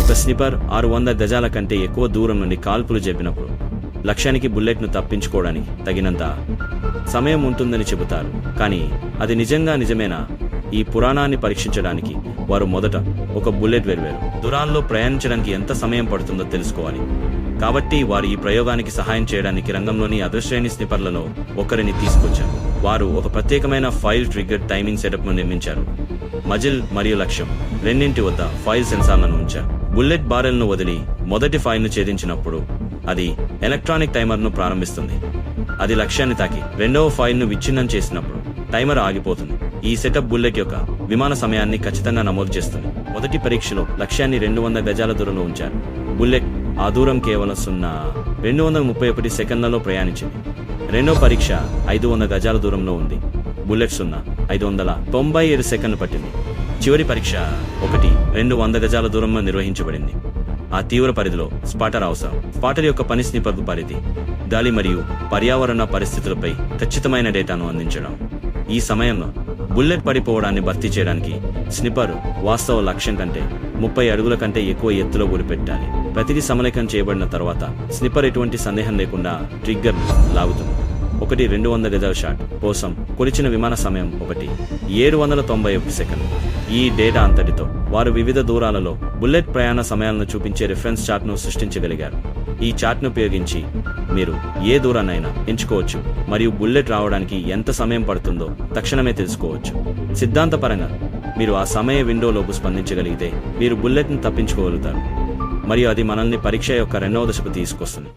ఒక స్నిపర్ 600 గజాల కంటే ఎక్కువ దూరం నుండి కాల్పులు జరిపినప్పుడు లక్ష్యానికి బుల్లెట్ను తప్పించుకోవడానికి తగినంత సమయం ఉంటుందని చెబుతారు. కానీ అది నిజమేనా? ఈ పురాణాన్ని పరీక్షించడానికి వారు మొదట ఒక బుల్లెట్ వేర్వేరు దూరాల్లో ప్రయాణించడానికి ఎంత సమయం పడుతుందో తెలుసుకోవాలి. కాబట్టి వారు ఈ ప్రయోగానికి సహాయం చేయడానికి రంగంలోని అదృశ్యశ్రేణి స్నిపర్లలో ఒకరిని తీసుకొచ్చారు. వారు ఒక ప్రత్యేకమైన ఫైల్ ట్రిగ్గర్ టైమింగ్ సెటప్ను నిర్మించారు. మజిల్ మరియు లక్ష్యం రెండింటి వద్ద ఫైల్ సెన్సార్లను ఉంచారు. బుల్లెట్ బారెల్ను వదిలి మొదటి ఫైల్ను ఛేదించినప్పుడు అది ఎలక్ట్రానిక్ టైమర్ను ప్రారంభిస్తుంది. అది లక్ష్యాన్ని తాకి రెండవ ఫైల్ను విచ్ఛిన్నం చేసినప్పుడు టైమర్ ఆగిపోతుంది. ఈ సెటప్ బుల్లెట్ యొక్క విమాన సమయాన్ని ఖచ్చితంగా నమోదు చేస్తుంది. మొదటి పరీక్షలో లక్ష్యాన్ని 200 గజాల దూరంలో ఉంచారు. బుల్లెట్ ఆ దూరం కేవలం 231 సెకండ్లలో ప్రయాణించింది. రెండో పరీక్ష 500 గజాల దూరంలో ఉంది. బుల్లెట్ 597 సెకండ్లు పట్టింది. చివరి పరీక్ష 200 గజాల దూరంలో నిర్వహించబడింది. ఆ తీవ్ర పరిధిలో స్పాటర్ అవసరం. స్పాటర్ యొక్క పని స్నిపర్ పరిధి, గాలి మరియు పర్యావరణ పరిస్థితులపై ఖచ్చితమైన డేటాను అందించడం. ఈ సమయంలో బుల్లెట్ పడిపోవడాన్ని భర్తీ చేయడానికి స్నిపర్ వాస్తవ లక్ష్యం కంటే 30 అడుగుల కంటే ఎక్కువ ఎత్తులో గురిపెట్టాలి. ప్రతిదీ సమలేఖనం చేయబడిన తర్వాత స్నిపర్ ఎటువంటి సందేహం లేకుండా ట్రిగ్గర్ లాగుతుంది. 200 గజాల షాట్ కోసం కొలిచిన విమాన సమయం 791 సెకండ్. ఈ డేటా అంతటితో వారు వివిధ దూరాలలో బుల్లెట్ ప్రయాణ సమయాలను చూపించే రిఫరెన్స్ చార్ట్ను సృష్టించగలిగారు. ఈ చార్ట్ను ఉపయోగించి మీరు ఏ దూరాన్నైనా ఎంచుకోవచ్చు మరియు బుల్లెట్ రావడానికి ఎంత సమయం పడుతుందో తక్షణమే తెలుసుకోవచ్చు. సిద్ధాంతపరంగా మీరు ఆ సమయ విండోలోపు స్పందించగలిగితే మీరు బుల్లెట్ను తప్పించుకోగలుగుతారు మరియు అది మనల్ని పరీక్ష యొక్క రెండవ దశకు తీసుకొస్తుంది.